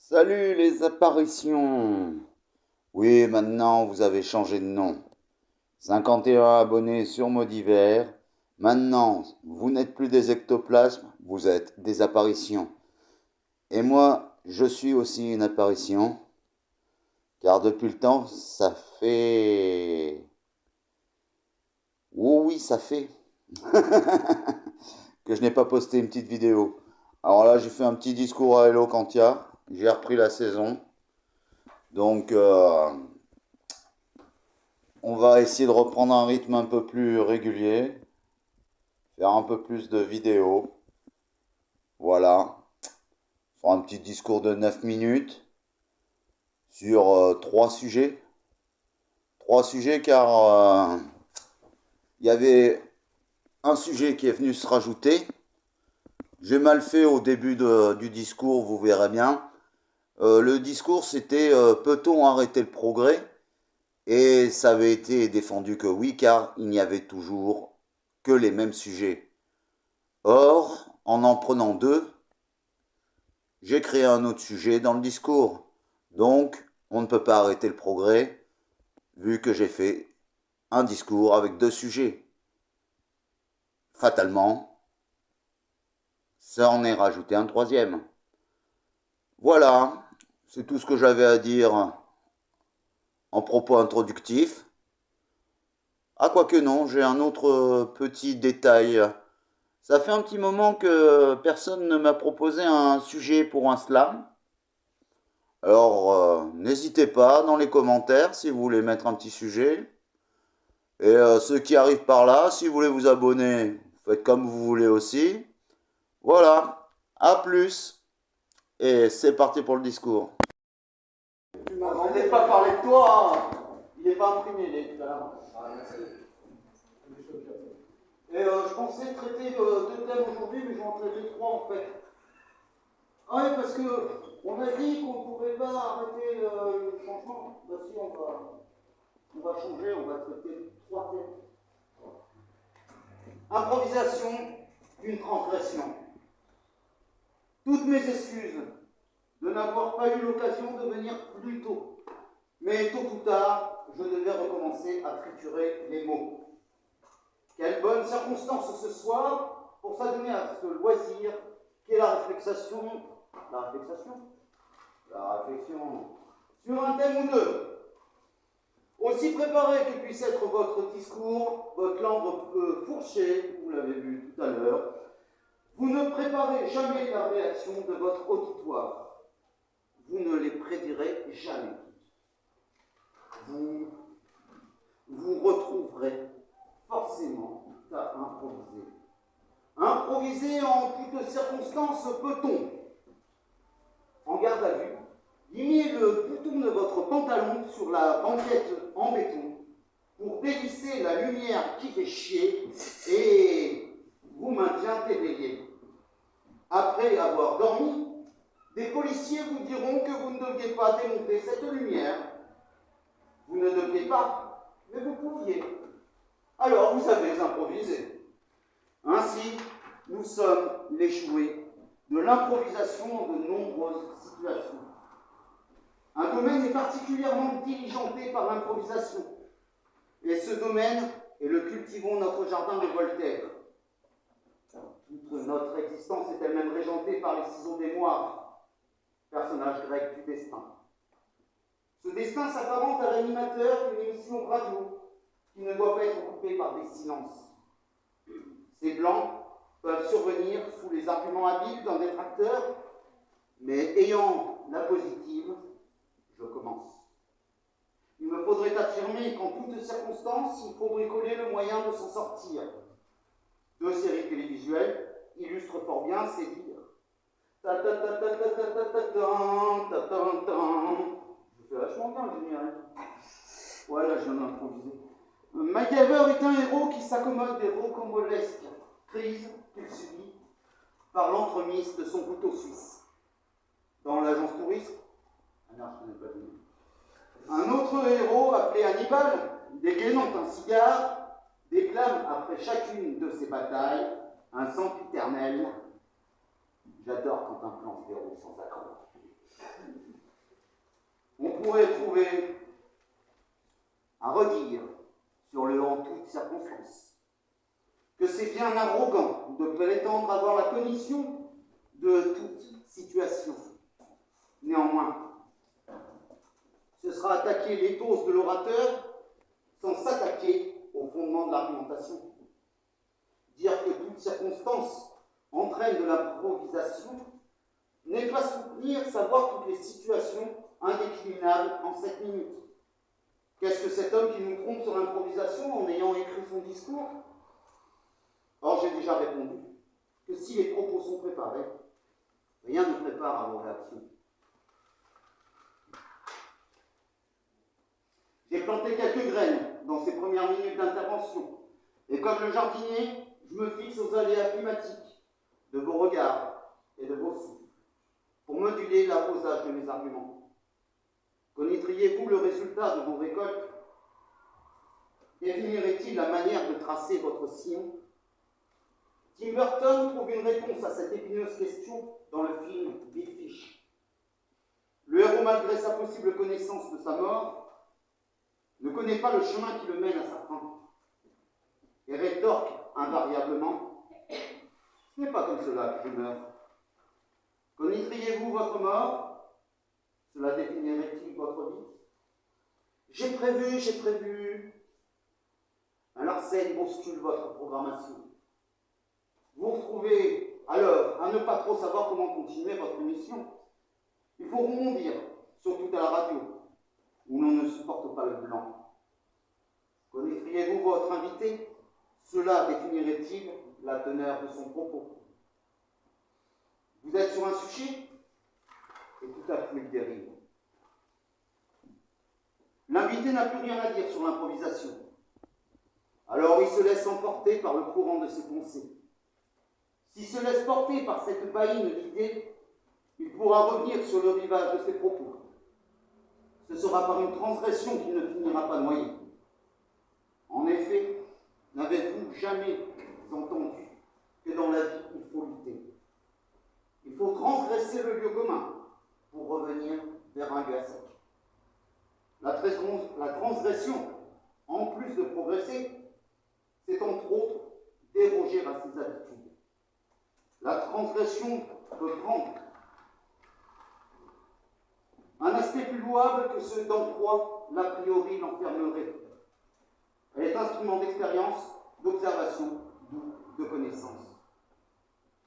Salut les apparitions! Oui, maintenant vous avez changé de nom. 51 abonnés sur Modivers. Maintenant, vous n'êtes plus des ectoplasmes, vous êtes des apparitions. Et moi, je suis aussi une apparition, car depuis le temps, ça fait... Oh oui, ça fait que je n'ai pas posté une petite vidéo. Alors là, j'ai fait un petit discours à Hello Cantia. J'ai repris la saison. Donc, on va essayer de reprendre un rythme un peu plus régulier, faire un peu plus de vidéos. Voilà. Faire un petit discours de 9 minutes sur trois sujets. Trois sujets car il y avait un sujet qui est venu se rajouter. J'ai mal fait au début du discours, vous verrez bien. Le discours c'était peut-on arrêter le progrès? Et ça avait été défendu que oui, car il n'y avait toujours que les mêmes sujets. Or, en prenant deux, j'ai créé un autre sujet dans le discours. Donc, on ne peut pas arrêter le progrès, vu que j'ai fait un discours avec deux sujets. Fatalement, ça en est rajouté un troisième. Voilà, c'est tout ce que j'avais à dire en propos introductifs. Ah, quoique non, j'ai un autre petit détail. Ça fait un petit moment que personne ne m'a proposé un sujet pour un slam. Alors, n'hésitez pas dans les commentaires si vous voulez mettre un petit sujet. Et ceux qui arrivent par là, si vous voulez vous abonner, faites comme vous voulez aussi. Voilà, à plus. Et c'est parti pour le discours. Tu m'attendais pas parler de toi, hein. Il n'est pas imprimé, les gars. Et je pensais traiter deux thèmes aujourd'hui, mais je vais en traiter trois en fait. Ah oui, parce que on a dit qu'on ne pouvait pas arrêter le changement. Bah si, on va changer, on va traiter trois thèmes. Improvisation, une transgression. Toutes mes excuses de n'avoir pas eu l'occasion de venir plus tôt. Mais tôt ou tard, je devais recommencer à triturer les mots. Quelle bonne circonstance ce soir pour s'adonner à ce loisir qu'est la réflexion sur un thème ou deux. Aussi préparé que puisse être votre discours, votre langue fourchée, vous l'avez vu tout à l'heure, vous ne préparez jamais la réaction de votre auditoire. Vous ne les prédirez jamais. Vous retrouverez forcément à improviser. Improviser en toutes circonstances peut-on. En garde à vue, lignez le bouton de votre pantalon sur la banquette en béton pour dévisser la lumière qui fait chier et vous maintient éveillé. Après avoir dormi, des policiers vous diront que vous ne deviez pas démonter cette lumière. Vous ne deviez pas, mais vous pouviez. Alors vous avez improvisé. Ainsi, nous sommes les jouets de l'improvisation de nombreuses situations. Un domaine est particulièrement diligenté par l'improvisation. Et ce domaine, et le cultivons notre jardin de Voltaire. Toute notre existence est elle-même régentée par les ciseaux des Moires, personnage grec du destin. Ce destin s'apparente à l'animateur d'une émission radio qui ne doit pas être coupée par des silences. Ces blancs peuvent survenir sous les arguments habiles d'un détracteur, mais ayant la positive, je commence. Il me faudrait affirmer qu'en toutes circonstances, il faut bricoler le moyen de s'en sortir. Deux séries télévisuelles illustrent fort bien ces dires. Je fais vachement bien le générique. Voilà, je viens d'improviser. MacGyver est un héros qui s'accommode des rocambolesques crises qu'il subit par l'entremise de son couteau suisse. Dans l'agence touriste, un autre héros appelé Hannibal, dégainant un cigare, déclame après chacune de ses batailles un sempiternel J'adore quand un plan se déroule sans accroc. On pourrait trouver à redire sur le en toutes circonstances que c'est bien arrogant de prétendre avoir la cognition de toute situation. Néanmoins, ce sera attaquer l'éthos de l'orateur sans s'attaquer au fondement de l'argumentation. Dire que toute circonstance entraîne de l'improvisation n'est pas soutenir savoir toutes les situations indéclinables en 7 minutes. Qu'est-ce que cet homme qui nous trompe sur l'improvisation en ayant écrit son discours? Or, j'ai déjà répondu que si les propos sont préparés, rien ne prépare à vos réactions. J'ai planté quelques graines dans ces premières minutes d'intervention, et comme le jardinier, je me fixe aux aléas climatiques de vos regards et de vos souffles, pour moduler l'arrosage de mes arguments. Connaîtriez-vous le résultat de vos récoltes? Définirait-il la manière de tracer votre sillon? Tim Burton trouve une réponse à cette épineuse question dans le film Big Fish. Le héros, malgré sa possible connaissance de sa mort, ne connaît pas le chemin qui le mène à sa fin, et rétorque invariablement: ce n'est pas comme cela que je meurs. Connaîtriez-vous votre mort? Cela définirait-il votre vie? J'ai prévu. Alors scène bouscule votre programmation. Vous vous retrouvez alors à ne pas trop savoir comment continuer votre mission. Il faut rebondir, surtout à la radio, où l'on ne supporte pas le blanc. Connaîtriez-vous votre invité? Cela définirait-il la teneur de son propos? Vous êtes sur un sujet et tout à coup il dérive. L'invité n'a plus rien à dire sur l'improvisation. Alors il se laisse emporter par le courant de ses pensées. S'il se laisse porter par cette baïne d'idées, il pourra revenir sur le rivage de ses propos. Ce sera par une transgression qu'il ne finira pas noyé. En effet, n'avez-vous jamais entendu que dans la vie, il faut lutter? Il faut transgresser le lieu commun pour revenir vers un lieu à sec. La transgression, en plus de progresser, c'est entre autres déroger à ses habitudes. La transgression peut prendre un aspect plus louable que ce dans quoi l'a priori l'enfermerait. Elle est instrument d'expérience, d'observation, de connaissance.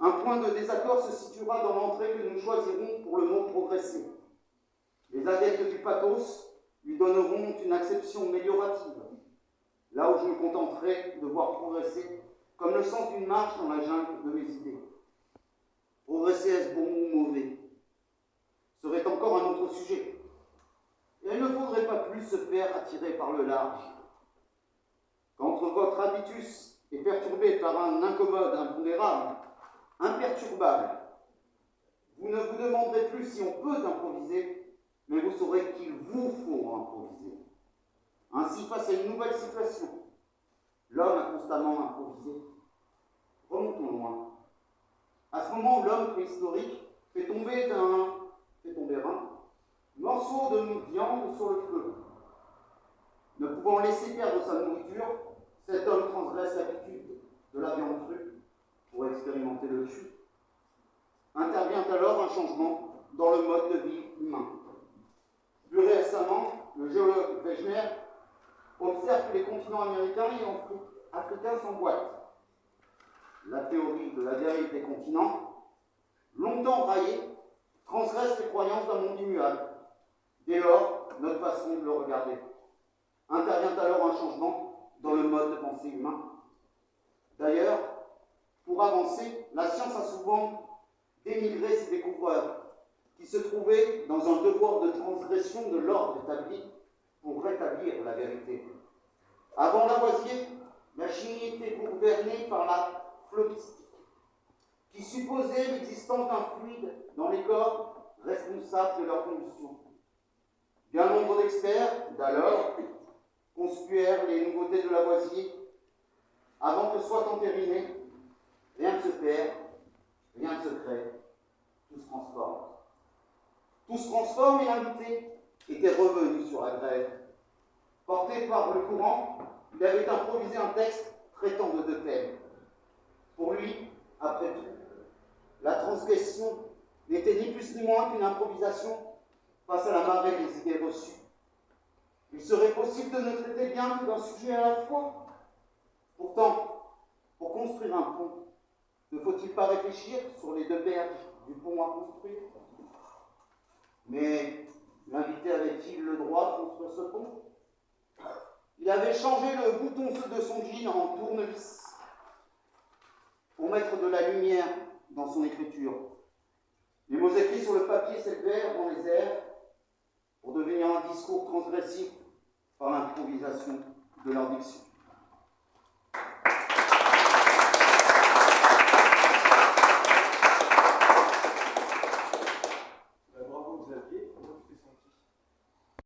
Un point de désaccord se situera dans l'entrée que nous choisirons pour le mot progresser. Les adeptes du pathos lui donneront une acception améliorative, là où je me contenterai de voir progresser comme le sens d'une marche dans la jungle de mes idées. Progresser, est-ce bon ou mauvais? Serait encore un autre sujet. Et il ne faudrait pas plus se faire attirer par le large. Quand votre habitus est perturbé par un incommode impondérable, imperturbable, vous ne vous demanderez plus si on peut improviser, mais vous saurez qu'il vous faut improviser. Ainsi, face à une nouvelle situation, l'homme a constamment improvisé. Remontons loin. À ce moment, l'homme préhistorique fait tomber un morceau de viande sur le feu. Ne pouvant laisser perdre sa nourriture, cet homme transgresse l'habitude de la viande crue pour expérimenter le jus. Intervient alors un changement dans le mode de vie humain. Plus récemment, le géologue Wegener observe que les continents américains et africains s'emboîtent. La théorie de la dérive des continents, longtemps raillée, transgresse les croyances d'un monde immuable. Dès lors, notre façon de le regarder. Intervient alors un changement dans le mode de pensée humain. D'ailleurs, pour avancer, la science a souvent dénigré ses découvreurs, qui se trouvaient dans un devoir de transgression de l'ordre établi pour rétablir la vérité. Avant Lavoisier, la chimie était gouvernée par la phlogistique, qui supposait l'existence d'un fluide dans les corps responsables de leur combustion. Bien nombre d'experts, d'alors, conspuèrent les nouveautés de Lavoisier avant que soit entériné. Rien ne se perd, rien ne se crée, tout se transforme. Tout se transforme et l'invité était revenu sur la grève. Porté par le courant, il avait improvisé un texte traitant de deux thèmes. Pour lui, après tout, la transgression n'était ni plus ni moins qu'une improvisation face à la marée des idées reçues. Il serait possible de ne traiter bien que d'un sujet à la fois. Pourtant, pour construire un pont, ne faut-il pas réfléchir sur les deux berges du pont à construire? Mais l'invité avait-il le droit de construire ce pont? Il avait changé le bouton de son jean en tournevis pour mettre de la lumière dans son écriture. Les mots écrits sur le papier s'élevèrent dans les airs pour devenir un discours transgressif par l'improvisation de leur diction.